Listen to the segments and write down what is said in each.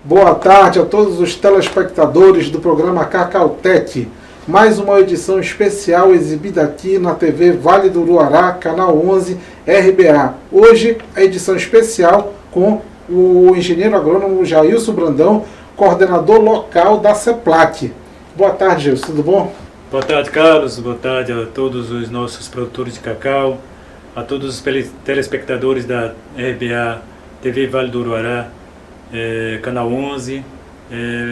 Boa tarde a todos os telespectadores do programa Cacautec. Mais uma edição especial exibida aqui na TV Vale do Uruará, canal 11, RBA. Hoje, a edição especial com o engenheiro agrônomo Jailson Brandão, coordenador local da CEPLAC. Boa tarde, Jailson, tudo bom? Boa tarde, Carlos. Boa tarde a todos os nossos produtores de cacau, a todos os telespectadores da RBA, TV Vale do Uruará, canal 11.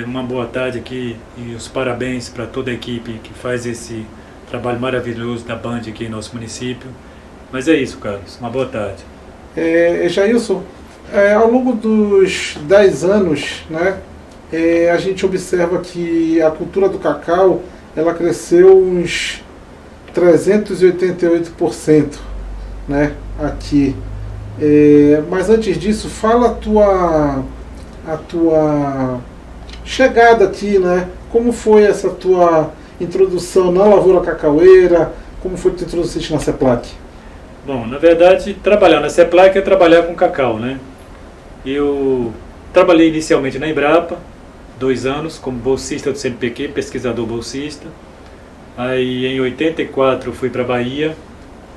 Uma boa tarde aqui e os parabéns para toda a equipe que faz esse trabalho maravilhoso da Band aqui em nosso município. Mas é isso, Carlos. Uma boa tarde. Jailson, ao longo dos 10 anos, né, a gente observa que a cultura do cacau ela cresceu uns 388%, né, aqui. Mas antes disso, fala a tua chegada aqui, né? Como foi essa tua introdução na lavoura cacaueira? Como foi que tu introduziste na CEPLAC? Bom, na verdade, trabalhar na CEPLAC é trabalhar com cacau, né? Eu trabalhei inicialmente na Embrapa, 2 anos, como bolsista do CNPq, pesquisador bolsista. Aí, em 84, fui para a Bahia.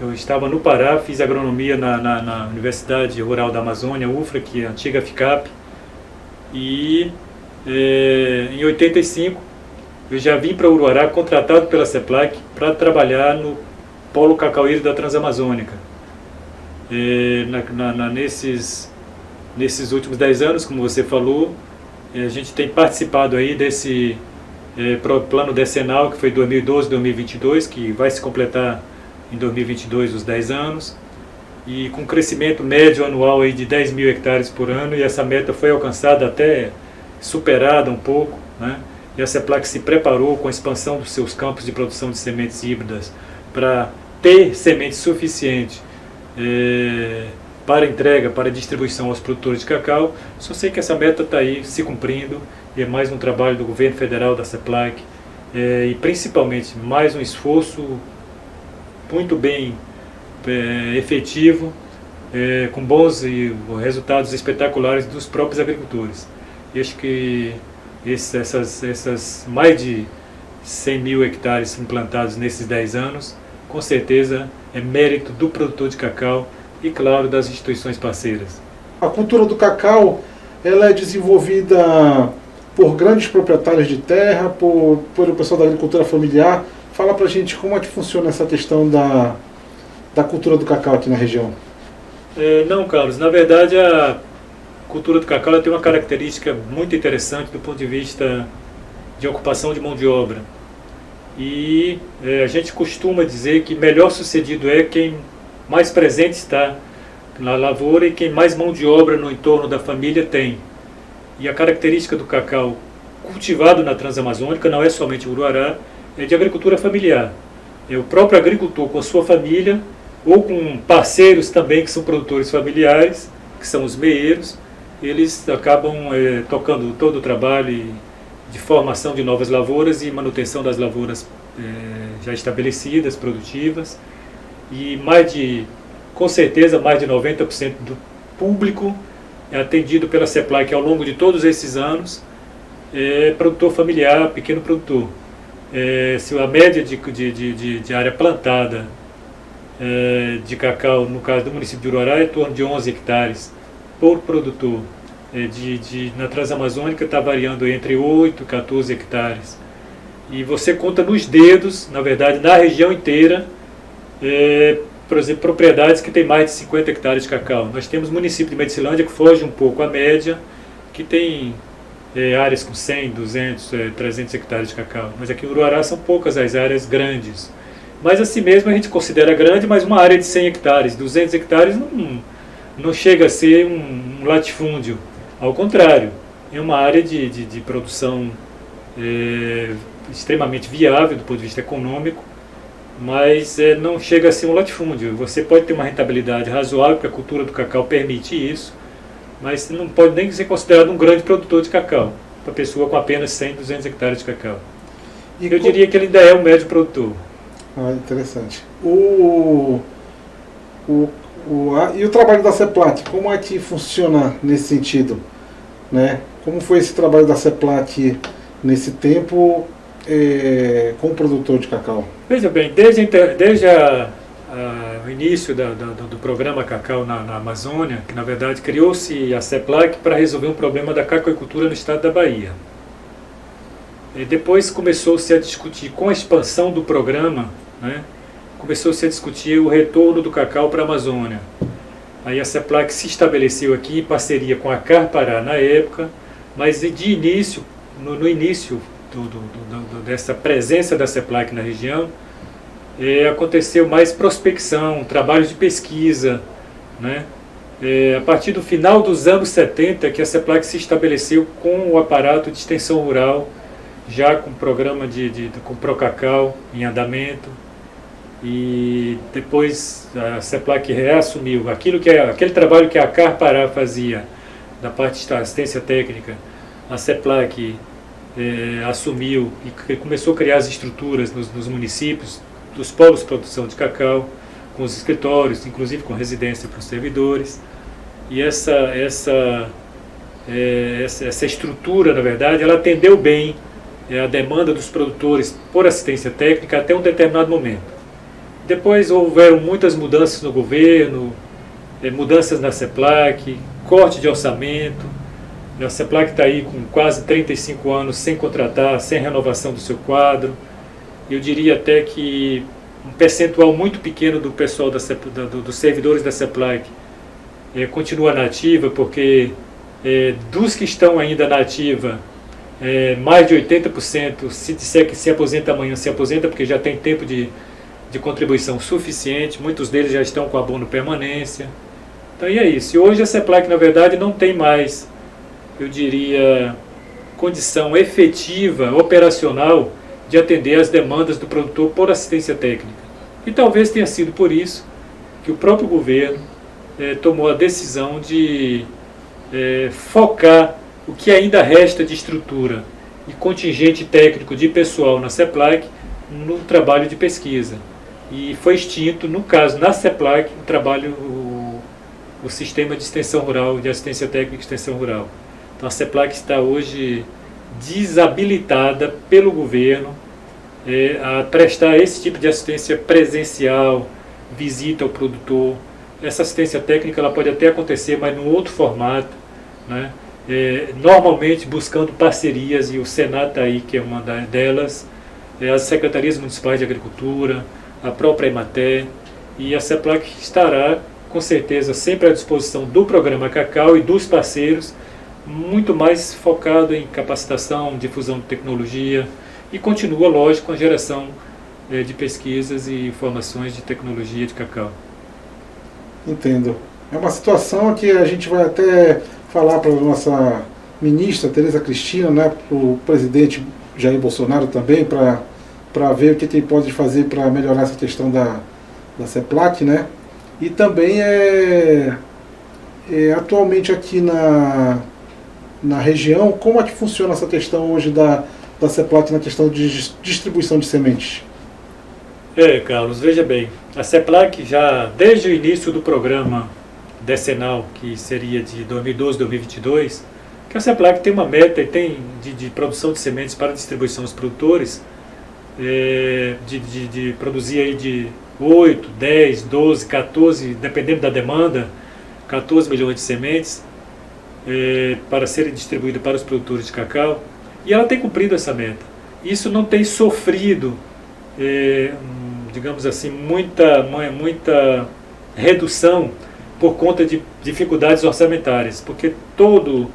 Eu estava no Pará, fiz agronomia na Universidade Rural da Amazônia, UFRA, que é a antiga FICAP. E em 85 eu já vim para Uruará contratado pela CEPLAC para trabalhar no Polo Cacaueiro da Transamazônica. Nesses últimos 10 anos, como você falou, a gente tem participado aí desse plano decenal que foi 2012-2022, que vai se completar em 2022 os 10 anos, e com crescimento médio anual aí de 10 mil hectares por ano, e essa meta foi alcançada, até superada um pouco, né? E a CEPLAC se preparou com a expansão dos seus campos de produção de sementes híbridas para ter semente suficiente para entrega, para distribuição aos produtores de cacau. Só sei que essa meta está aí se cumprindo, e é mais um trabalho do governo federal, da CEPLAC, e principalmente mais um esforço muito bem efetivo, com bons resultados espetaculares dos próprios agricultores. E acho que essas mais de 100 mil hectares implantados nesses 10 anos, com certeza é mérito do produtor de cacau e, claro, das instituições parceiras. A cultura do cacau ela é desenvolvida por grandes proprietários de terra, por o pessoal da agricultura familiar. Fala pra gente como é que funciona essa questão da cultura do cacau aqui na região. Não, Carlos, na verdade a cultura do cacau tem uma característica muito interessante do ponto de vista de ocupação de mão de obra. E a gente costuma dizer que melhor sucedido é quem mais presente está na lavoura e quem mais mão de obra no entorno da família tem. E a característica do cacau cultivado na Transamazônica não é somente o Uruará, é de agricultura familiar. É o próprio agricultor com a sua família, ou com parceiros também que são produtores familiares, que são os meeiros. Eles acabam tocando todo o trabalho de formação de novas lavouras e manutenção das lavouras já estabelecidas, produtivas. E com certeza mais de 90% do público é atendido pela CEPLAC ao longo de todos esses anos, produtor familiar, pequeno produtor. Se a média de área plantada de cacau, no caso do município de Uruará, é em torno de 11 hectares por produtor. Na Transamazônica está variando entre 8 e 14 hectares. E você conta nos dedos, na verdade, na região inteira, por exemplo, propriedades que têm mais de 50 hectares de cacau. Nós temos o município de Medicilândia, que foge um pouco à média, que tem áreas com 100, 200, 300 hectares de cacau. Mas aqui em Uruará são poucas as áreas grandes. Mas assim mesmo a gente considera grande, mas uma área de 100 hectares, 200 hectares não chega a ser um latifúndio. Ao contrário, é uma área de produção extremamente viável do ponto de vista econômico, mas não chega a ser um latifúndio. Você pode ter uma rentabilidade razoável, porque a cultura do cacau permite isso, mas não pode nem ser considerado um grande produtor de cacau, para pessoa com apenas 100, 200 hectares de cacau. Eu diria que ele ainda é um médio produtor. Interessante. E o trabalho da CEPLAC, como é que funciona nesse sentido? Né? Como foi esse trabalho da CEPLAC nesse tempo com o produtor de cacau? Veja bem, desde o início do programa Cacau na Amazônia, que na verdade criou-se a CEPLAC para resolver um problema da cacauicultura no estado da Bahia. E depois começou-se a discutir, com a expansão do programa, né, começou-se a discutir o retorno do cacau para a Amazônia. Aí a CEPLAC se estabeleceu aqui em parceria com a Carpará na época, mas de início, no início dessa presença da CEPLAC na região, aconteceu mais prospecção, trabalhos de pesquisa, né? A partir do final dos anos 70 que a CEPLAC se estabeleceu com o aparato de extensão rural, já com o programa com Procacau em andamento, e depois a CEPLAC reassumiu aquele trabalho que a Carpará fazia da parte de assistência técnica. A CEPLAC assumiu e começou a criar as estruturas nos municípios dos polos de produção de cacau, com os escritórios, inclusive com residência para os servidores. E essa estrutura, na verdade, ela atendeu bem a demanda dos produtores por assistência técnica até um determinado momento. Depois houveram muitas mudanças no governo, mudanças na CEPLAC, corte de orçamento. A CEPLAC está aí com quase 35 anos sem contratar, sem renovação do seu quadro. Eu diria até que um percentual muito pequeno do pessoal dos servidores da CEPLAC continua na ativa, porque dos que estão ainda na ativa, mais de 80%, se disser que se aposenta amanhã, se aposenta porque já tem tempo de contribuição suficiente, muitos deles já estão com abono permanência. Então é isso. E hoje a CEPLAC, na verdade, não tem mais, eu diria, condição efetiva, operacional, de atender às demandas do produtor por assistência técnica. E talvez tenha sido por isso que o próprio governo tomou a decisão de focar o que ainda resta de estrutura e contingente técnico de pessoal na CEPLAC no trabalho de pesquisa. E foi extinto, no caso, na CEPLAC, o sistema de extensão rural, de assistência técnica e extensão rural. Então a CEPLAC está hoje desabilitada pelo governo a prestar esse tipo de assistência presencial, visita ao produtor. Essa assistência técnica ela pode até acontecer, mas num outro formato, né? Normalmente buscando parcerias, e o Senat está aí, que é uma delas, as secretarias municipais de agricultura, a própria Emater, e a CEPLAC estará, com certeza, sempre à disposição do programa Cacau e dos parceiros, muito mais focado em capacitação, difusão de tecnologia, e continua, lógico, com a geração de pesquisas e informações de tecnologia de cacau. Entendo. É uma situação que a gente vai até falar para a nossa ministra Tereza Cristina, né, para o presidente Jair Bolsonaro também, para ver o que ele pode fazer para melhorar essa questão da CEPLAC, né? E também atualmente aqui na região, como é que funciona essa questão hoje da CEPLAC na questão de distribuição de sementes? Carlos, veja bem, a CEPLAC já desde o início do programa decenal, que seria de 2012 a 2022, que a CEPLAC tem uma meta de produção de sementes para distribuição aos produtores, de produzir aí de 8, 10, 12, 14, dependendo da demanda, 14 milhões de sementes para serem distribuídas para os produtores de cacau, e ela tem cumprido essa meta. Isso não tem sofrido, digamos assim, muita redução por conta de dificuldades orçamentárias, porque todo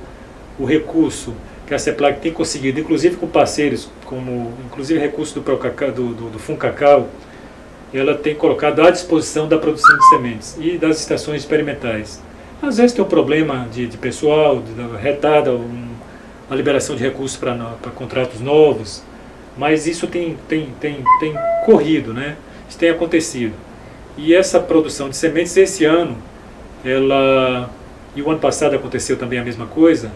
o recurso que a CEPLAC tem conseguido, inclusive com parceiros, como inclusive recurso do FUNCACAU, ela tem colocado à disposição da produção de sementes e das estações experimentais. Às vezes tem um problema de pessoal, retarda a liberação de recursos para contratos novos, mas isso tem corrido, né? Isso tem acontecido. E essa produção de sementes, esse ano, e o ano passado aconteceu também a mesma coisa,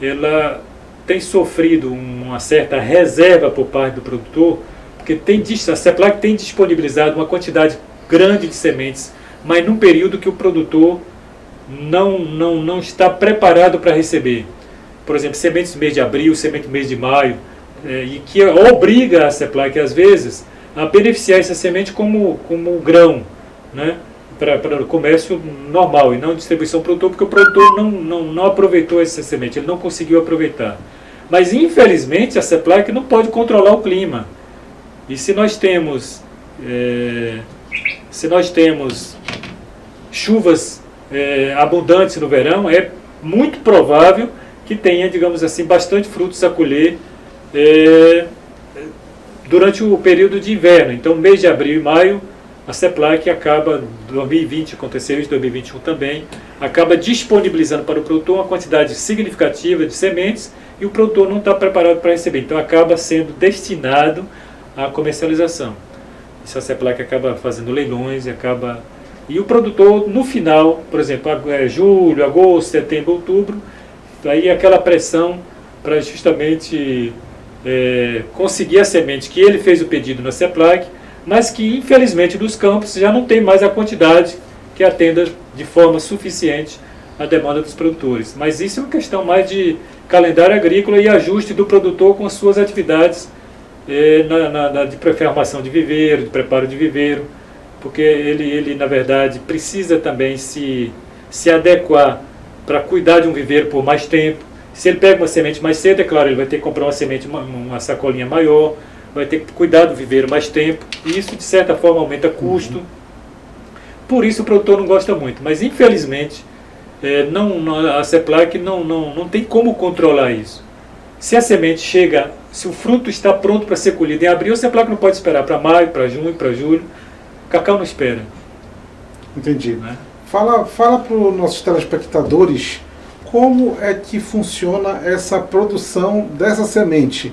ela tem sofrido uma certa reserva por parte do produtor, porque a CEPLAC tem disponibilizado uma quantidade grande de sementes, mas num período que o produtor não está preparado para receber. por exemplo, sementes do mês de abril, semente do mês de maio, e que obriga a CEPLAC, às vezes, a beneficiar essa semente como grão, né, para o comércio normal e não distribuição produtor, porque o produtor não aproveitou essa semente, ele não conseguiu aproveitar. Mas, infelizmente, a CEPLAC não pode controlar o clima. E se nós temos chuvas abundantes no verão, é muito provável que tenha, digamos assim, bastante frutos a colher durante o período de inverno. Então, mês de abril e maio, a CEPLAC acaba, 2020 aconteceu isso, 2021 também, acaba disponibilizando para o produtor uma quantidade significativa de sementes e o produtor não está preparado para receber. Então, acaba sendo destinado à comercialização. Isso a CEPLAC acaba fazendo leilões e o produtor, no final, por exemplo, julho, agosto, setembro, outubro, aí aquela pressão para justamente conseguir a semente que ele fez o pedido na CEPLAC, mas que infelizmente nos campos já não tem mais a quantidade que atenda de forma suficiente a demanda dos produtores. Mas isso é uma questão mais de calendário agrícola e ajuste do produtor com as suas atividades de pré-formação de viveiro, de preparo de viveiro, porque ele na verdade precisa também se adequar para cuidar de um viveiro por mais tempo. Se ele pega uma semente mais cedo, é claro, ele vai ter que comprar uma semente, uma sacolinha maior, vai ter que cuidar do viveiro mais tempo, e isso de certa forma aumenta custo. Por isso o produtor não gosta muito, mas infelizmente a CEPLAC não tem como controlar isso. Se a semente chega, se o fruto está pronto para ser colhido em abril, a CEPLAC não pode esperar para maio, para junho, para julho. O cacau não espera. Entendi. Né? Fala para os nossos telespectadores como é que funciona essa produção dessa semente.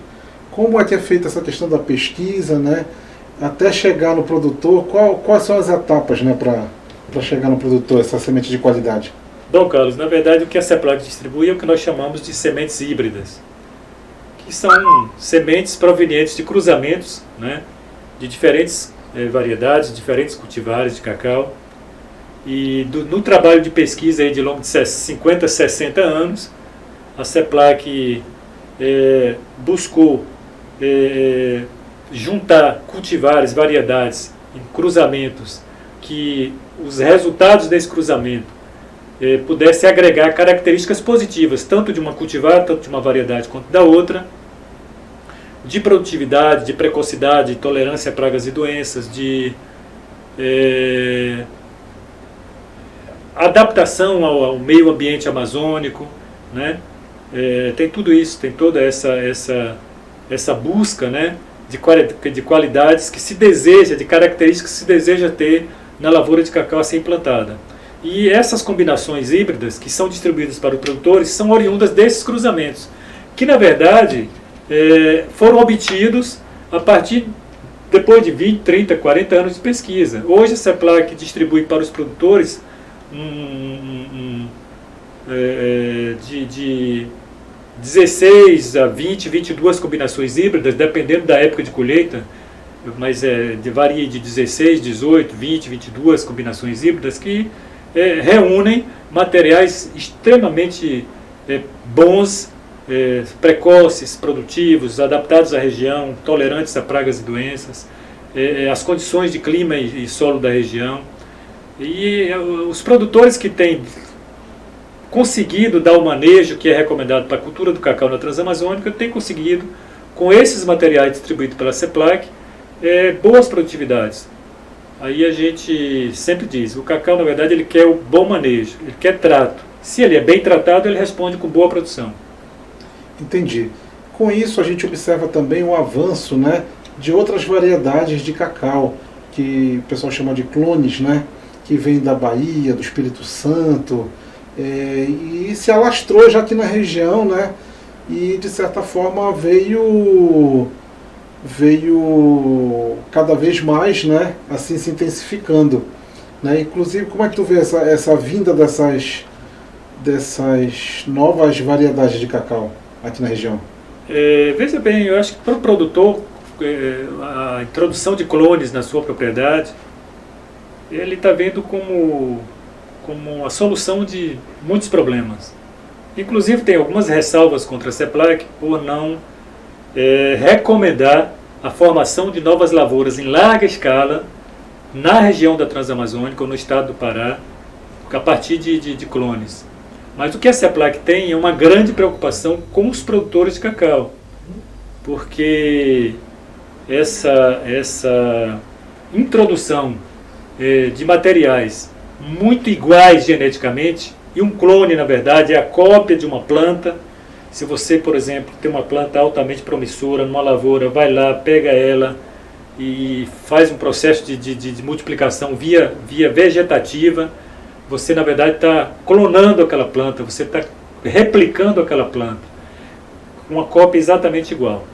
Como é que é feita essa questão da pesquisa, né? Até chegar no produtor, quais são as etapas, né, para chegar no produtor, essa semente de qualidade? Bom, Carlos, na verdade o que a CEPLAC distribui é o que nós chamamos de sementes híbridas, que são sementes provenientes de cruzamentos, né, de diferentes variedades, diferentes cultivares de cacau. E no trabalho de pesquisa aí de longo de 50, 60 anos, a CEPLAC buscou juntar cultivares, variedades em cruzamentos, que os resultados desse cruzamento pudessem agregar características positivas, tanto de uma cultivar, tanto de uma variedade quanto da outra, de produtividade, de precocidade, de tolerância a pragas e doenças, de adaptação ao meio ambiente amazônico, né? Tem tudo isso, tem toda essa busca, né, de qualidades que se deseja, de características que se deseja ter na lavoura de cacau a ser implantada. E essas combinações híbridas que são distribuídas para os produtores são oriundas desses cruzamentos, que na verdade foram obtidos a partir depois de 20, 30, 40 anos de pesquisa. Hoje a CEPLAC distribui para os produtores de 16 a 20, 22 combinações híbridas, dependendo da época de colheita, mas varia de 16, 18, 20, 22 combinações híbridas que reúnem materiais extremamente bons, precoces, produtivos, adaptados à região, tolerantes a pragas e doenças, as condições de clima e solo da região. E os produtores que têm conseguido dar o manejo que é recomendado para a cultura do cacau na Transamazônica têm conseguido, com esses materiais distribuídos pela CEPLAC, boas produtividades. Aí a gente sempre diz, o cacau na verdade ele quer o bom manejo, ele quer trato. Se ele é bem tratado, ele responde com boa produção. Entendi. Com isso a gente observa também o avanço, né, de outras variedades de cacau, que o pessoal chama de clones, né, que vem da Bahia, do Espírito Santo, e se alastrou já aqui na região, né, e de certa forma veio cada vez mais, né, assim se intensificando, né? Inclusive, como é que tu vê essa vinda dessas novas variedades de cacau aqui na região? Veja bem, eu acho que para o produtor a introdução de clones na sua propriedade, ele está vendo como a solução de muitos problemas. Inclusive tem algumas ressalvas contra a CEPLAC por não recomendar a formação de novas lavouras em larga escala na região da Transamazônica ou no estado do Pará, a partir de clones. Mas o que a CEPLAC tem é uma grande preocupação com os produtores de cacau, porque essa introdução de materiais muito iguais geneticamente, e um clone, na verdade, é a cópia de uma planta. Se você, por exemplo, tem uma planta altamente promissora numa lavoura, vai lá, pega ela e faz um processo de multiplicação via vegetativa, você, na verdade, está clonando aquela planta, você está replicando aquela planta, uma cópia exatamente igual.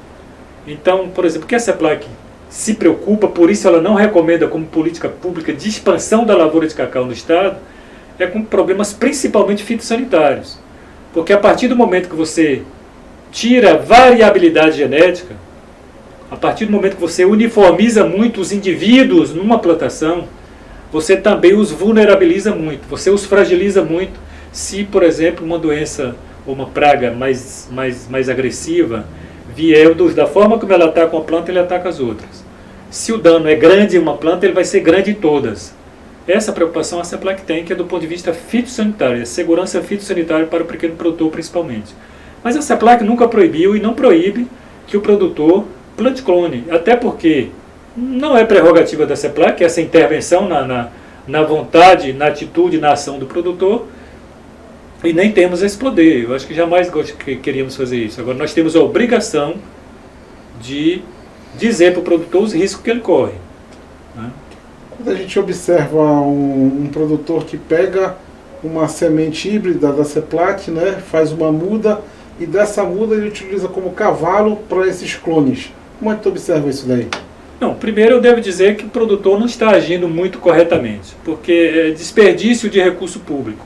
Então, por exemplo, o que a CEPLAC se preocupa, por isso ela não recomenda como política pública de expansão da lavoura de cacau no estado, é com problemas principalmente fitossanitários. Porque a partir do momento que você tira a variabilidade genética, a partir do momento que você uniformiza muito os indivíduos numa plantação, você também os vulnerabiliza muito, você os fragiliza muito. Se, por exemplo, uma doença ou uma praga mais agressiva vier da forma como ela ataca uma planta, ele ataca as outras. Se o dano é grande em uma planta, ele vai ser grande em todas. Essa preocupação a CEPLAC tem, que é do ponto de vista fitossanitário, a segurança fitossanitária para o pequeno produtor principalmente. Mas a CEPLAC nunca proibiu e não proíbe que o produtor plante clone, até porque não é prerrogativa da CEPLAC essa intervenção na vontade, na atitude, na ação do produtor, e nem temos esse poder. Eu acho que jamais queríamos fazer isso. Agora nós temos a obrigação de dizer para o produtor os riscos que ele corre, né? Quando a gente observa um produtor que pega uma semente híbrida da CEPLAC, né, faz uma muda, e dessa muda ele utiliza como cavalo para esses clones. Como é que tu observa isso daí? Não, primeiro eu devo dizer que o produtor não está agindo muito corretamente, porque é desperdício de recurso público.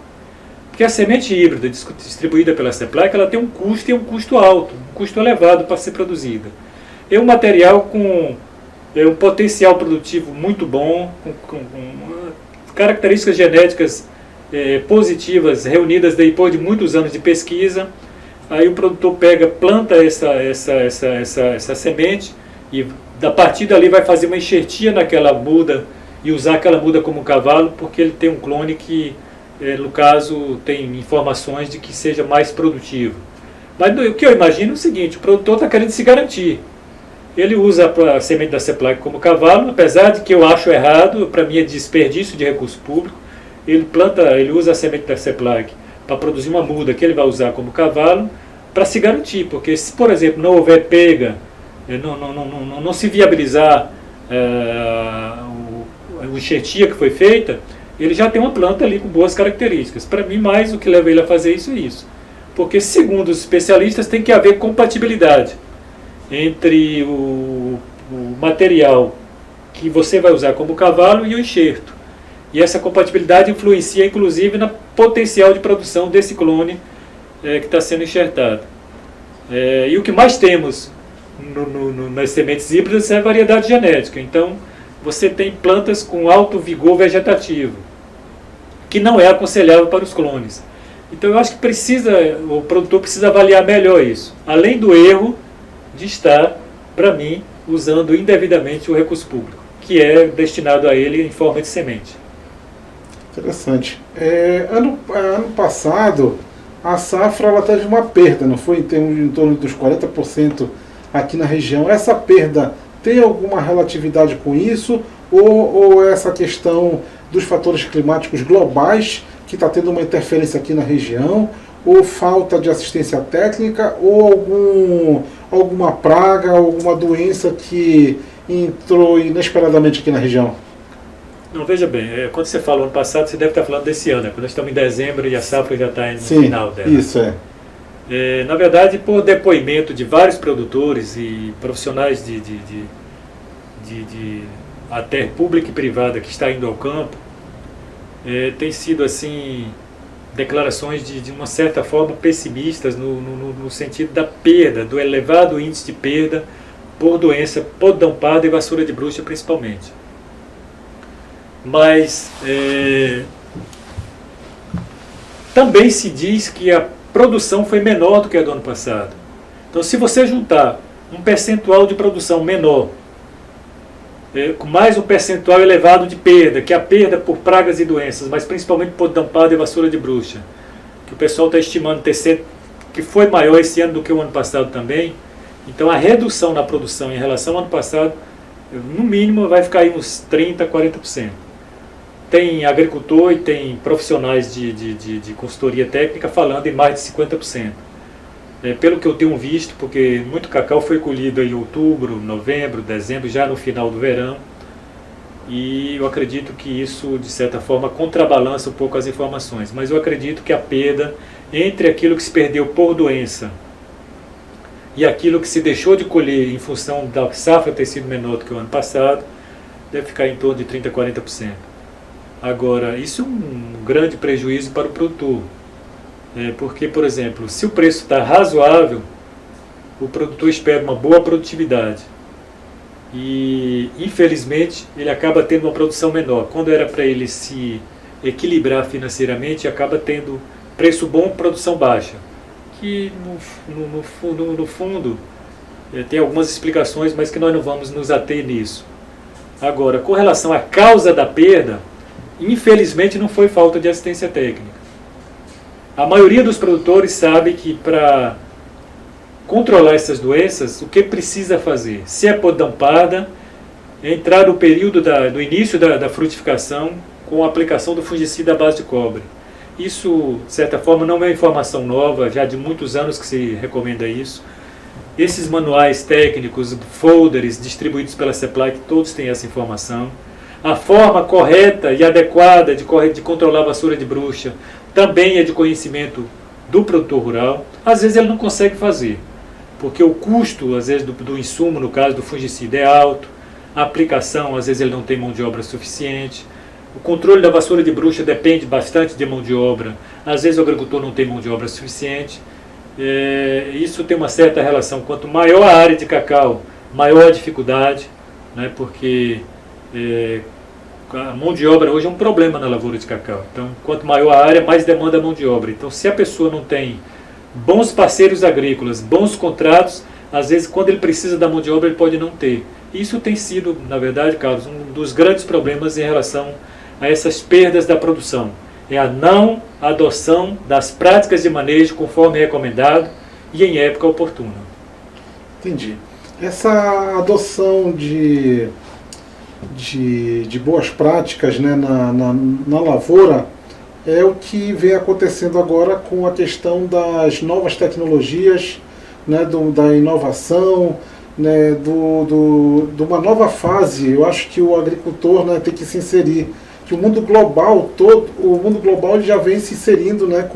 Porque a semente híbrida distribuída pela CEPLAC, ela tem um custo, e um custo alto, um custo elevado para ser produzida. É um material com um potencial produtivo muito bom, com características genéticas positivas reunidas depois de muitos anos de pesquisa. Aí o produtor planta essa semente e a partir dali vai fazer uma enxertia naquela muda e usar aquela muda como cavalo, porque ele tem um clone que, no caso, tem informações de que seja mais produtivo. Mas o que eu imagino é o seguinte: o produtor está querendo se garantir. Ele usa a semente da CEPLAC como cavalo, apesar de que eu acho errado, para mim é desperdício de recurso público. Ele usa a semente da CEPLAC para produzir uma muda que ele vai usar como cavalo, para se garantir, porque se, por exemplo, não houver pega, não se viabilizar o enxertia que foi feita, ele já tem uma planta ali com boas características. Para mim, mais o que leva ele a fazer isso é isso. Porque, segundo os especialistas, tem que haver compatibilidade entre o material que você vai usar como cavalo e o enxerto. E essa compatibilidade influencia, inclusive, no potencial de produção desse clone que está sendo enxertado. E o que mais temos nas sementes híbridas é a variedade genética. Então, você tem plantas com alto vigor vegetativo, que não é aconselhável para os clones. Então, eu acho que o produtor precisa avaliar melhor isso. Além do erro de estar, para mim, usando indevidamente o recurso público, que é destinado a ele em forma de semente. Interessante. Ano passado, a safra ela teve uma perda, não foi? Em torno dos 40% aqui na região. Essa perda tem alguma relatividade com isso? Ou essa questão dos fatores climáticos globais, que está tendo uma interferência aqui na região? Ou falta de assistência técnica? Ou alguma praga, alguma doença que entrou inesperadamente aqui na região? Não, veja bem, quando você fala ano passado, você deve estar falando desse ano, quando nós estamos em dezembro e a safra já está no final dela. Isso na verdade, por depoimento de vários produtores e profissionais até pública e privada que está indo ao campo, tem sido assim declarações de uma certa forma pessimistas no sentido da perda, do elevado índice de perda por doença podridão parda e vassoura de bruxa principalmente. Mas também se diz que a produção foi menor do que a do ano passado. Então, se você juntar um percentual de produção menor, com mais um percentual elevado de perda, que é a perda por pragas e doenças, mas principalmente por dampada e vassoura de bruxa, que o pessoal está estimando que foi maior esse ano do que o ano passado também. Então, a redução na produção em relação ao ano passado, no mínimo, vai ficar aí uns 30%, 40%. Tem agricultor e tem profissionais de consultoria técnica falando em mais de 50%. Pelo que eu tenho visto, porque muito cacau foi colhido em outubro, novembro, dezembro, já no final do verão, e eu acredito que isso, de certa forma, contrabalança um pouco as informações, mas eu acredito que a perda entre aquilo que se perdeu por doença e aquilo que se deixou de colher em função da safra ter sido menor do que o ano passado, deve ficar em torno de 30% a 40%. Agora, isso é um grande prejuízo para o produtor. Porque, por exemplo, se o preço está razoável, o produtor espera uma boa produtividade. E, infelizmente, ele acaba tendo uma produção menor. Quando era para ele se equilibrar financeiramente, acaba tendo preço bom, produção baixa. Que, no fundo, tem algumas explicações, mas que nós não vamos nos ater nisso. Agora, com relação à causa da perda, infelizmente não foi falta de assistência técnica. A maioria dos produtores sabe que para controlar essas doenças, o que precisa fazer? Se é podampada, entrar no período do início da frutificação com a aplicação do fungicida à base de cobre. Isso, de certa forma, não é informação nova, já de muitos anos que se recomenda isso. Esses manuais técnicos, folders distribuídos pela CEPLAC, todos têm essa informação. A forma correta e adequada de controlar a vassoura de bruxa também é de conhecimento do produtor rural. Às vezes ele não consegue fazer, porque o custo, às vezes, do insumo, no caso do fungicida, é alto. A aplicação, às vezes, ele não tem mão de obra suficiente. O controle da vassoura de bruxa depende bastante de mão de obra. Às vezes o agricultor não tem mão de obra suficiente. Isso tem uma certa relação. Quanto maior a área de cacau, maior a dificuldade, né, porque a mão de obra hoje é um problema na lavoura de cacau. Então, quanto maior a área, mais demanda a mão de obra. Então, se a pessoa não tem bons parceiros agrícolas, bons contratos, às vezes, quando ele precisa da mão de obra, ele pode não ter. Isso tem sido, na verdade, Carlos, um dos grandes problemas em relação a essas perdas da produção. É a não adoção das práticas de manejo conforme recomendado e em época oportuna. Entendi. Essa adoção de boas práticas, né, na lavoura é o que vem acontecendo agora com a questão das novas tecnologias, né, da inovação, né, de uma nova fase. Eu acho que o agricultor, né, tem que se inserir, que o mundo global ele já vem se inserindo, né,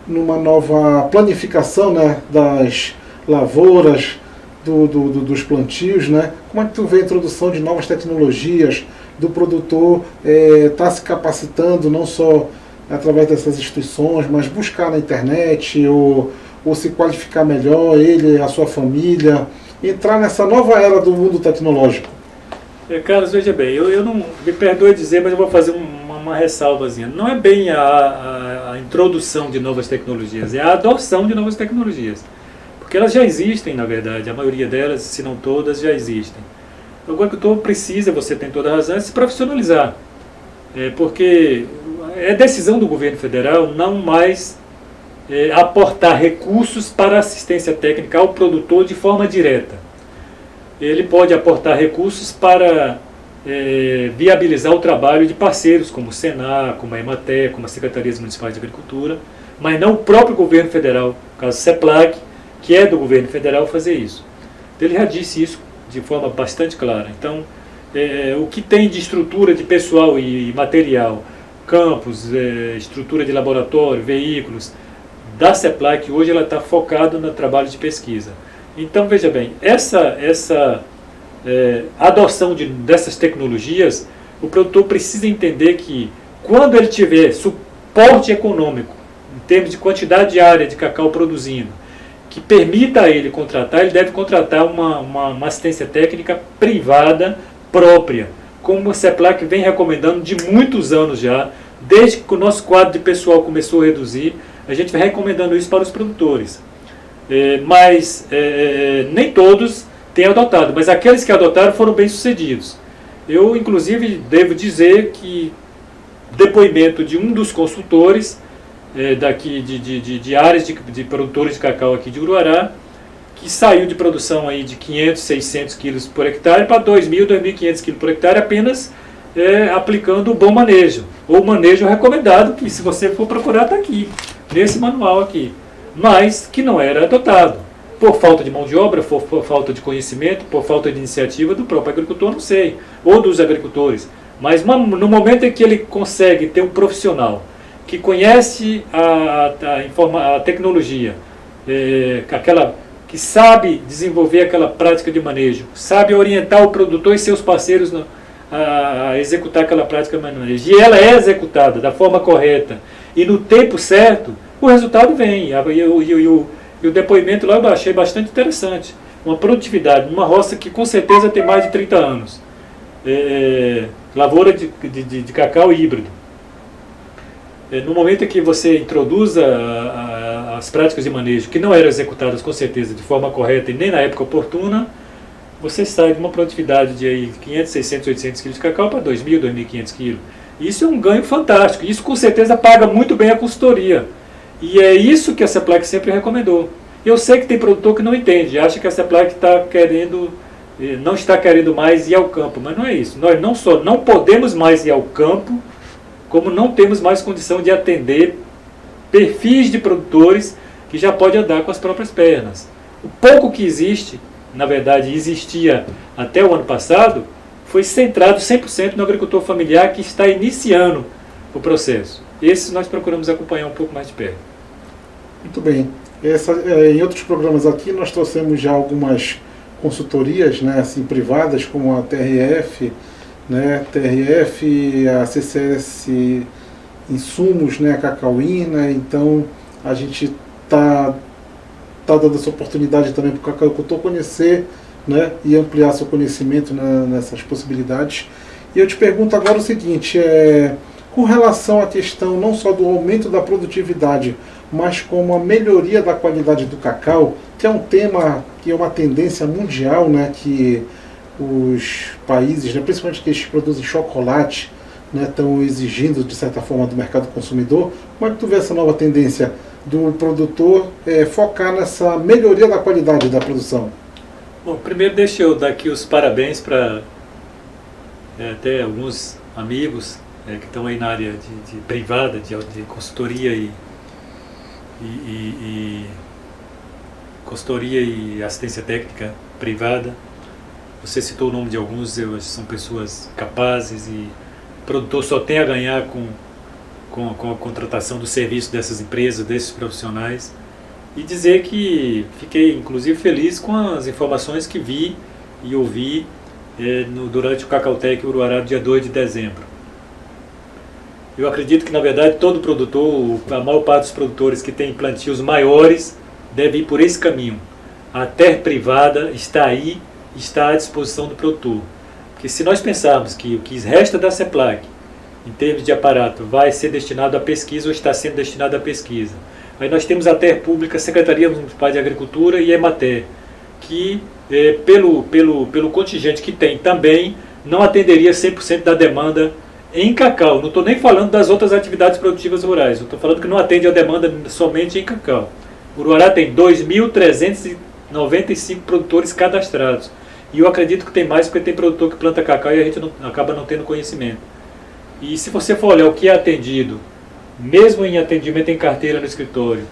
numa nova planificação, né, das lavouras, dos plantios, né? Como é que tu vê a introdução de novas tecnologias, do produtor tá se capacitando não só através dessas instituições, mas buscar na internet ou se qualificar melhor, ele, a sua família, entrar nessa nova era do mundo tecnológico? Carlos, veja bem, eu não me perdoe dizer, mas eu vou fazer uma ressalvazinha. Não é bem a introdução de novas tecnologias, é a adoção de novas tecnologias. Porque elas já existem, na verdade, a maioria delas, se não todas, já existem. O agricultor precisa, você tem toda a razão, se profissionalizar. Porque é decisão do governo federal não mais aportar recursos para assistência técnica ao produtor de forma direta. Ele pode aportar recursos para viabilizar o trabalho de parceiros, como o Senar, como a Emater, como as Secretarias Municipais de Agricultura, mas não o próprio governo federal, no caso CEPLAC, que é do governo federal, fazer isso. Ele já disse isso de forma bastante clara. Então, o que tem de estrutura de pessoal e material, campos, estrutura de laboratório, veículos, da CEPLAC, hoje ela está focada no trabalho de pesquisa. Então, veja bem, essa adoção dessas tecnologias, o produtor precisa entender que, quando ele tiver suporte econômico, em termos de quantidade de área de cacau produzindo, que permita a ele contratar, ele deve contratar uma assistência técnica privada própria, como a CEPLAC vem recomendando de muitos anos já, desde que o nosso quadro de pessoal começou a reduzir. a gente vai recomendando isso para os produtores. Mas nem todos têm adotado, mas aqueles que adotaram foram bem-sucedidos. Eu, inclusive, devo dizer que depoimento de um dos consultores daqui de áreas de produtores de cacau aqui de Uruará, que saiu de produção aí de 500, 600 quilos por hectare para 2.000, 2.500 quilos por hectare apenas aplicando o bom manejo, ou o manejo recomendado, que se você for procurar está aqui, nesse manual aqui, mas que não era adotado, por falta de mão de obra, por falta de conhecimento, por falta de iniciativa do próprio agricultor, não sei, ou dos agricultores, mas no momento em que ele consegue ter um profissional que conhece a tecnologia, que sabe desenvolver aquela prática de manejo, sabe orientar o produtor e seus parceiros a executar aquela prática de manejo, e ela é executada da forma correta e no tempo certo, o resultado vem. E o depoimento lá eu achei bastante interessante. Uma produtividade, numa roça que com certeza tem mais de 30 anos. Lavoura de cacau híbrido. No momento em que você introduz as práticas de manejo, que não eram executadas com certeza de forma correta e nem na época oportuna, você sai de uma produtividade de aí 500, 600, 800 quilos de cacau para 2.000, 2.500 quilos. Isso é um ganho fantástico. Isso com certeza paga muito bem a consultoria. E é isso que a CEPLAC sempre recomendou. Eu sei que tem produtor que não entende, acha que a CEPLAC não está querendo mais ir ao campo, mas não é isso. Nós não podemos mais ir ao campo, como não temos mais condição de atender perfis de produtores que já podem andar com as próprias pernas. O pouco que existe, na verdade existia até o ano passado, foi centrado 100% no agricultor familiar que está iniciando o processo. Esse nós procuramos acompanhar um pouco mais de perto. Muito bem. Em outros programas aqui nós trouxemos já algumas consultorias, né, assim, privadas, como a TRF, né, a CCS Insumos, né, a Cacauína. Então a gente está dando essa oportunidade também para o cacauicultor conhecer, né, e ampliar seu conhecimento nessas possibilidades. E eu te pergunto agora o seguinte, com relação à questão não só do aumento da produtividade, mas como a melhoria da qualidade do cacau, que é um tema que é uma tendência mundial, né, que os países, né, principalmente aqueles que produzem chocolate, né, estão exigindo de certa forma do mercado consumidor. Como é que tu vê essa nova tendência do produtor focar nessa melhoria da qualidade da produção? Bom, primeiro deixa eu dar aqui os parabéns para até alguns amigos que estão aí na área de privada, de consultoria consultoria e assistência técnica privada. Você citou o nome de alguns, eu acho que são pessoas capazes, e o produtor só tem a ganhar com a contratação do serviço dessas empresas, desses profissionais. E dizer que fiquei inclusive feliz com as informações que vi e ouvi durante o Cacautec Uruará, dia 2 de dezembro. Eu acredito que, na verdade, todo produtor, a maior parte dos produtores que tem plantios maiores, deve ir por esse caminho. A terra privada está aí, está à disposição do produtor. Porque se nós pensarmos que o que resta da CEPLAC, em termos de aparato, vai ser destinado à pesquisa ou está sendo destinado à pesquisa. Aí nós temos a terra pública, a Secretaria Municipal de Agricultura e a Emater, que pelo contingente que tem também, não atenderia 100% da demanda em cacau. Não estou nem falando das outras atividades produtivas rurais, eu estou falando que não atende a demanda somente em cacau. O Uruará tem 2.395 produtores cadastrados. E eu acredito que tem mais, porque tem produtor que planta cacau e a gente acaba não tendo conhecimento. E se você for olhar o que é atendido, mesmo em atendimento em carteira no escritório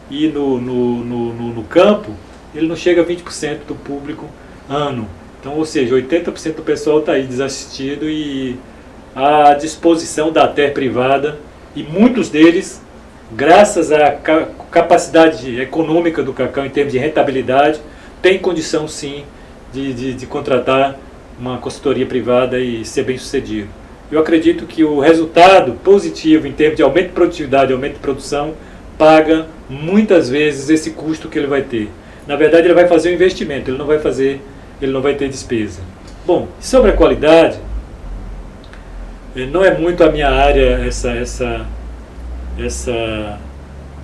e no campo, ele não chega a 20% do público ano. Então, ou seja, 80% do pessoal está aí desassistido e à disposição da terra privada, e muitos deles, graças à capacidade econômica do cacau em termos de rentabilidade, têm condição sim de contratar uma consultoria privada e ser bem sucedido. Eu acredito que o resultado positivo em termos de aumento de produtividade, aumento de produção, paga muitas vezes esse custo que ele vai ter. Na verdade, ele vai fazer o investimento, ele não vai ter despesa. Bom, sobre a qualidade, não é muito a minha área essa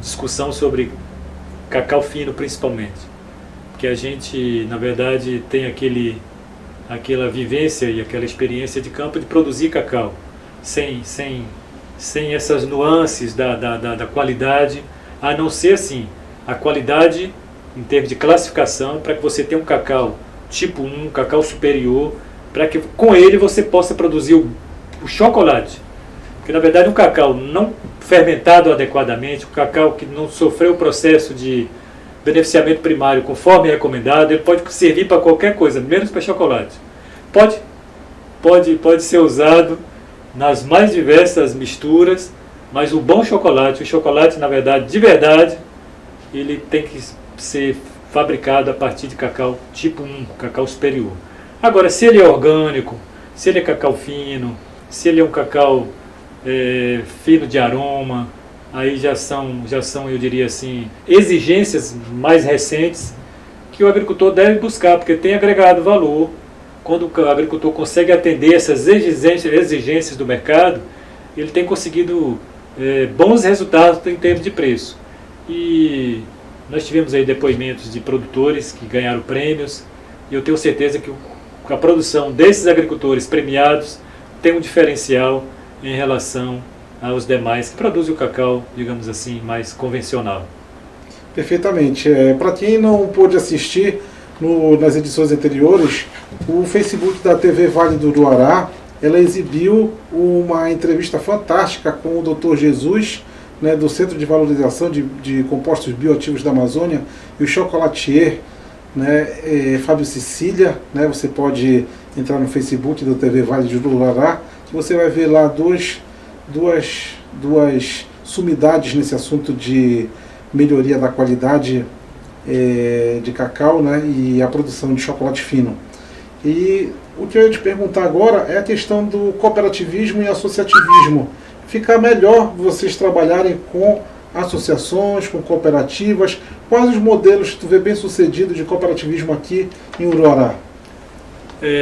discussão sobre cacau fino principalmente, porque a gente, na verdade, tem aquela vivência e aquela experiência de campo de produzir cacau, sem essas nuances da qualidade, a não ser assim, a qualidade em termos de classificação, para que você tenha um cacau tipo 1, um cacau superior, para que com ele você possa produzir o chocolate. Porque na verdade um cacau não fermentado adequadamente, um cacau que não sofreu o processo de beneficiamento primário conforme recomendado, ele pode servir para qualquer coisa, menos para chocolate. Pode ser usado nas mais diversas misturas, mas o bom chocolate, o chocolate na verdade, de verdade, ele tem que ser fabricado a partir de cacau tipo 1, cacau superior. Agora, se ele é orgânico, se ele é cacau fino, se ele é um cacau fino de aroma, aí já são, eu diria assim, exigências mais recentes que o agricultor deve buscar, porque tem agregado valor. Quando o agricultor consegue atender essas exigências do mercado, ele tem conseguido bons resultados em termos de preço. E nós tivemos aí depoimentos de produtores que ganharam prêmios, e eu tenho certeza que a produção desses agricultores premiados tem um diferencial em relação aos demais que produzem o cacau, digamos assim, mais convencional. Perfeitamente. Para quem não pôde assistir nas edições anteriores, o Facebook da TV Vale do Uruará, ela exibiu uma entrevista fantástica com o Dr. Jesus, né, do Centro de Valorização de Compostos Bioativos da Amazônia, e o chocolatier, né, Fábio Cecília, né, você pode entrar no Facebook da TV Vale do Uruará, que você vai ver lá duas sumidades nesse assunto de melhoria da qualidade de cacau, né, e a produção de chocolate fino. E o que eu ia te perguntar agora é a questão do cooperativismo e associativismo. Fica melhor vocês trabalharem com associações, com cooperativas. Quais os modelos que tu vê bem sucedido de cooperativismo aqui em Uruará?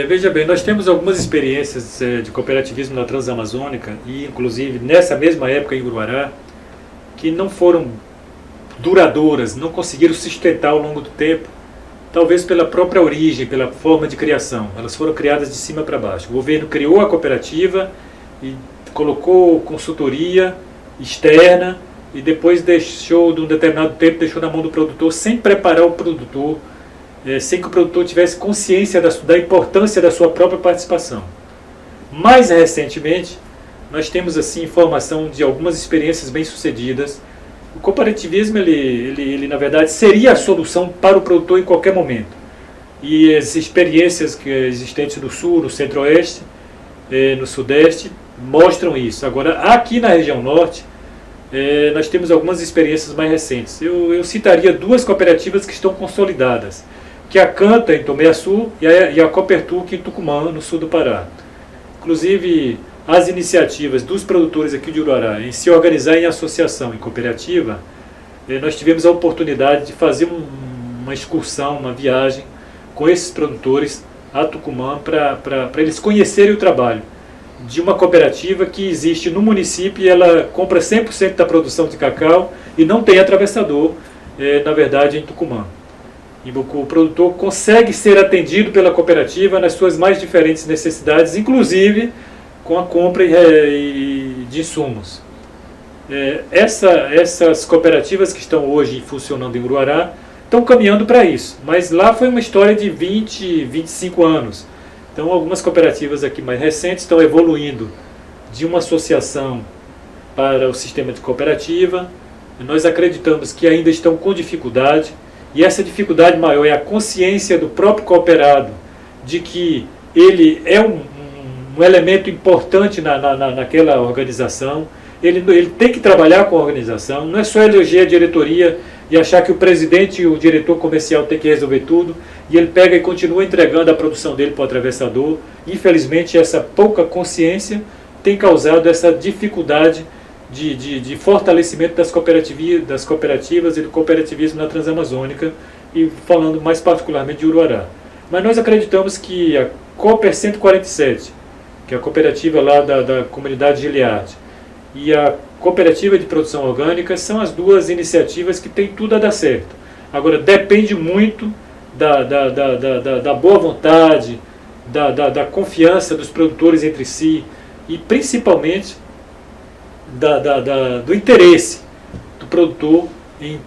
Veja bem, nós temos algumas experiências de cooperativismo na Transamazônica, e inclusive nessa mesma época em Uruará, que não foram duradouras, não conseguiram sustentar ao longo do tempo, talvez pela própria origem, pela forma de criação. Elas foram criadas de cima para baixo. O governo criou a cooperativa e colocou consultoria externa, e depois deixou, de um determinado tempo, deixou na mão do produtor, sem preparar o produtor, sem que o produtor tivesse consciência da importância da sua própria participação. Mais recentemente, nós temos assim informação de algumas experiências bem-sucedidas. O cooperativismo, ele na verdade seria a solução para o produtor em qualquer momento. E as experiências existentes no Sul, no Centro-Oeste, no Sudeste, mostram isso. Agora, aqui na região Norte, nós temos algumas experiências mais recentes. Eu citaria duas cooperativas que estão consolidadas, que é a Canta, em Tomé-Açu, e a Copertuc, em Tucumã, no sul do Pará. Inclusive, as iniciativas dos produtores aqui de Uruará em se organizar em associação, em cooperativa, nós tivemos a oportunidade de fazer uma excursão, uma viagem com esses produtores a Tucumã para eles conhecerem o trabalho de uma cooperativa que existe no município, e ela compra 100% da produção de cacau e não tem atravessador, na verdade, em Tucumã. E o produtor consegue ser atendido pela cooperativa nas suas mais diferentes necessidades, inclusive com a compra de insumos. Essas cooperativas que estão hoje funcionando em Uruará estão caminhando para isso, mas lá foi uma história de 20, 25 anos. Então algumas cooperativas aqui mais recentes estão evoluindo de uma associação para o sistema de cooperativa. Nós acreditamos que ainda estão com dificuldade, e essa dificuldade maior é a consciência do próprio cooperado de que ele é um elemento importante naquela organização. Ele tem que trabalhar com a organização, não é só eleger a diretoria e achar que o presidente e o diretor comercial tem que resolver tudo, e ele pega e continua entregando a produção dele para o atravessador. Infelizmente, essa pouca consciência tem causado essa dificuldade de fortalecimento das cooperativas e do cooperativismo na Transamazônica, e falando mais particularmente de Uruará. Mas nós acreditamos que a Cooper 147, que é a cooperativa lá da comunidade Gilead, e a cooperativa de produção orgânica são as duas iniciativas que têm tudo a dar certo. Agora, depende muito da boa vontade, da confiança dos produtores entre si e principalmente do interesse do produtor em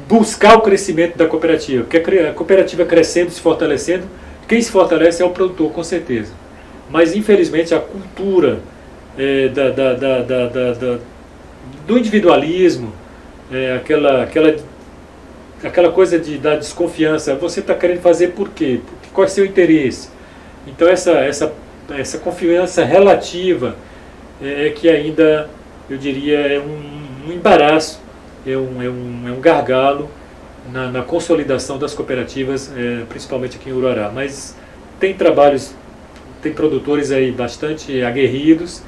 buscar o crescimento da cooperativa. Porque a cooperativa crescendo, se fortalecendo, quem se fortalece é o produtor, com certeza. Mas, infelizmente, a cultura do individualismo, aquela coisa da desconfiança, você está querendo fazer por quê? Qual é o seu interesse? Então, essa confiança relativa é que ainda, eu diria, é um embaraço, é um gargalo na consolidação das cooperativas, principalmente aqui em Uruará. Mas tem produtores aí bastante aguerridos,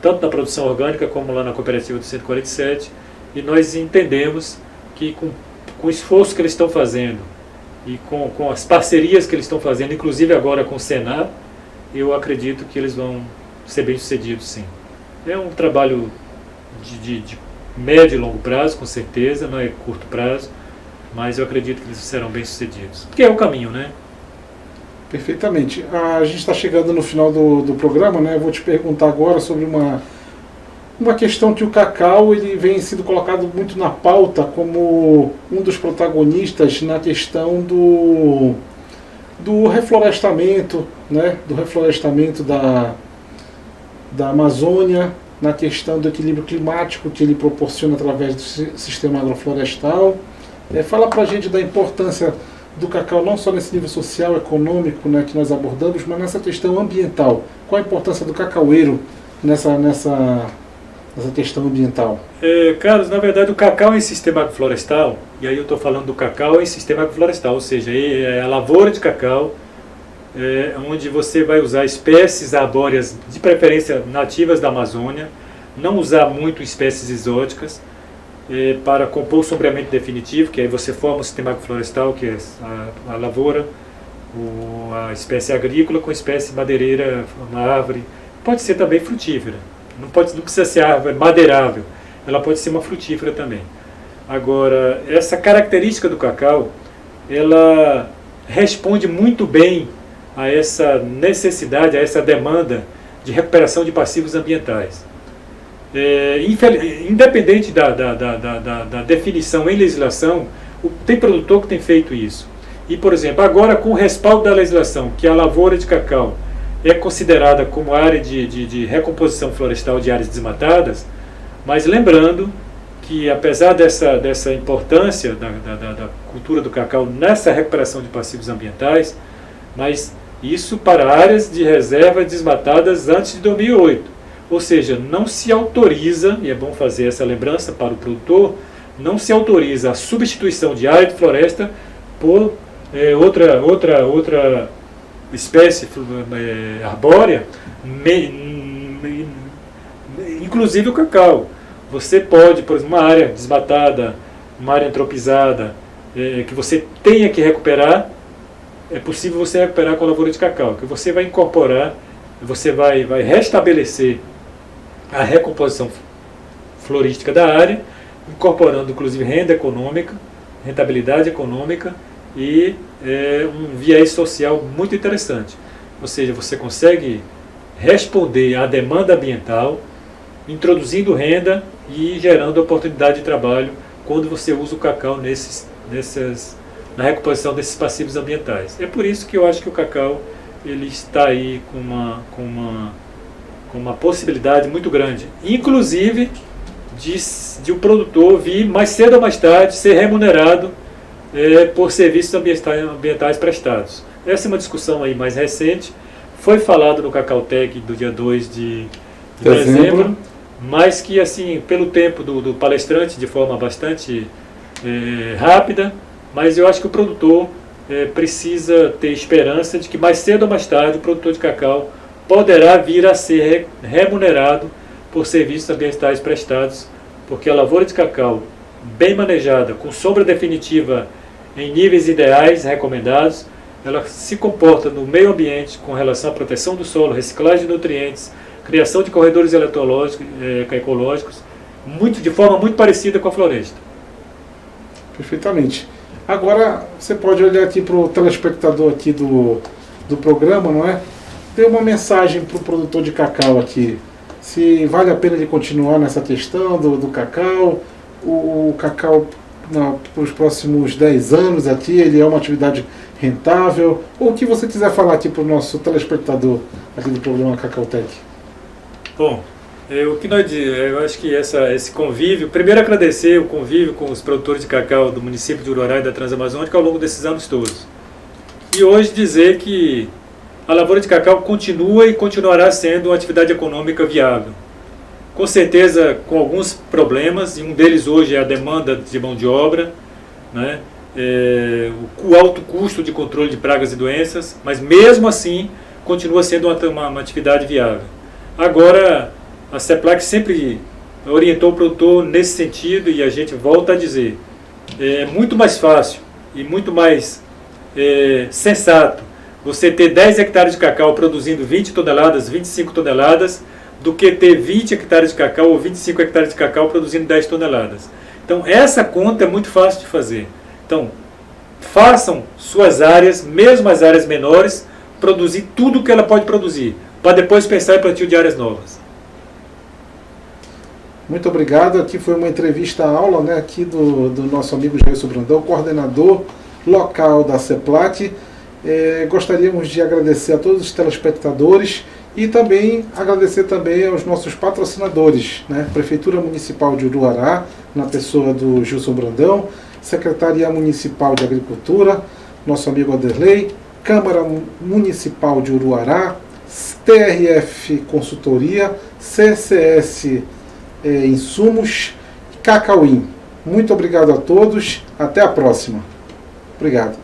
tanto na produção orgânica como lá na cooperativa do 147, e nós entendemos que com o esforço que eles estão fazendo e com as parcerias que eles estão fazendo, inclusive agora com o Senar, eu acredito que eles vão ser bem-sucedidos, sim. É um trabalho de médio e longo prazo, com certeza, não é curto prazo, mas eu acredito que eles serão bem-sucedidos. Porque é o caminho, né? Perfeitamente. A gente está chegando no final do programa, né? Eu vou te perguntar agora sobre uma questão que o cacau ele vem sendo colocado muito na pauta como um dos protagonistas na questão do reflorestamento, né? Do reflorestamento da Amazônia, na questão do equilíbrio climático que ele proporciona através do sistema agroflorestal. Fala para a gente da importância do cacau, não só nesse nível social, econômico, né, que nós abordamos, mas nessa questão ambiental. Qual a importância do cacaueiro nessa questão ambiental? Carlos, na verdade o cacau em sistema agroflorestal, e aí eu estou falando do cacau em sistema agroflorestal, ou seja, é a lavoura de cacau, onde você vai usar espécies arbóreas, de preferência nativas da Amazônia, não usar muito espécies exóticas, para compor o sombreamento definitivo, que aí você forma o sistema agroflorestal, que é a lavoura, a espécie agrícola com a espécie madeireira, uma árvore, pode ser também frutífera, não precisa ser árvore madeirável, ela pode ser uma frutífera também. Agora, essa característica do cacau, ela responde muito bem a essa necessidade, a essa demanda de recuperação de passivos ambientais. Independente da definição em legislação, tem produtor que tem feito isso. E, por exemplo, agora com o respaldo da legislação, que a lavoura de cacau é considerada como área de recomposição florestal de áreas desmatadas, mas lembrando que, apesar dessa importância da cultura do cacau nessa recuperação de passivos ambientais, mas isso para áreas de reserva desmatadas antes de 2008. Ou seja, não se autoriza, e é bom fazer essa lembrança para o produtor, não se autoriza a substituição de área de floresta por outra espécie arbórea, inclusive o cacau. Você pode, por exemplo, uma área desmatada, uma área antropizada, que você tenha que recuperar, é possível você recuperar com a lavoura de cacau, que você vai incorporar, você vai restabelecer a recomposição florística da área, incorporando inclusive renda econômica, rentabilidade econômica e um viés social muito interessante. Ou seja, você consegue responder à demanda ambiental, introduzindo renda e gerando oportunidade de trabalho quando você usa o cacau na recomposição desses passivos ambientais. É por isso que eu acho que o cacau ele está aí com uma possibilidade muito grande, inclusive de o produtor vir mais cedo ou mais tarde ser remunerado por serviços ambientais prestados. Essa é uma discussão aí mais recente, foi falado no Cacautec do dia 2 de dezembro, mas que assim, pelo tempo do palestrante, de forma bastante rápida, mas eu acho que o produtor precisa ter esperança de que mais cedo ou mais tarde o produtor de cacau poderá vir a ser remunerado por serviços ambientais prestados, porque a lavoura de cacau, bem manejada, com sombra definitiva em níveis ideais recomendados, ela se comporta no meio ambiente com relação à proteção do solo, reciclagem de nutrientes, criação de corredores ecológicos, de forma muito parecida com a floresta. Perfeitamente. Agora, você pode olhar aqui para o telespectador aqui do programa, não é? Dê uma mensagem para o produtor de cacau aqui. Se vale a pena ele continuar nessa questão do cacau, o cacau para os próximos 10 anos aqui, ele é uma atividade rentável, ou o que você quiser falar aqui para o nosso telespectador aqui do programa Cacautec. Bom, eu acho que esse convívio, primeiro agradecer o convívio com os produtores de cacau do município de Uruará e da Transamazônica ao longo desses anos todos. E hoje dizer que a lavoura de cacau continua e continuará sendo uma atividade econômica viável. Com certeza com alguns problemas, e um deles hoje é a demanda de mão de obra, né? O alto custo de controle de pragas e doenças, mas mesmo assim continua sendo uma atividade viável. Agora, a CEPLAC sempre orientou o produtor nesse sentido, e a gente volta a dizer, é muito mais fácil e muito mais sensato você ter 10 hectares de cacau produzindo 20 toneladas, 25 toneladas, do que ter 20 hectares de cacau ou 25 hectares de cacau produzindo 10 toneladas. Então, essa conta é muito fácil de fazer. Então, façam suas áreas, mesmo as áreas menores, produzir tudo o que ela pode produzir, para depois pensar em plantio de áreas novas. Muito obrigado. Aqui foi uma entrevista aula, né, aqui do nosso amigo Jailson Brandão, coordenador local da CEPLAC. Gostaríamos de agradecer a todos os telespectadores e também agradecer também aos nossos patrocinadores, né? Prefeitura Municipal de Uruará, na pessoa do Gilson Brandão, Secretaria Municipal de Agricultura, nosso amigo Aderley, Câmara Municipal de Uruará, TRF Consultoria, CCS Insumos, Cacauim. Muito obrigado a todos, até a próxima. Obrigado.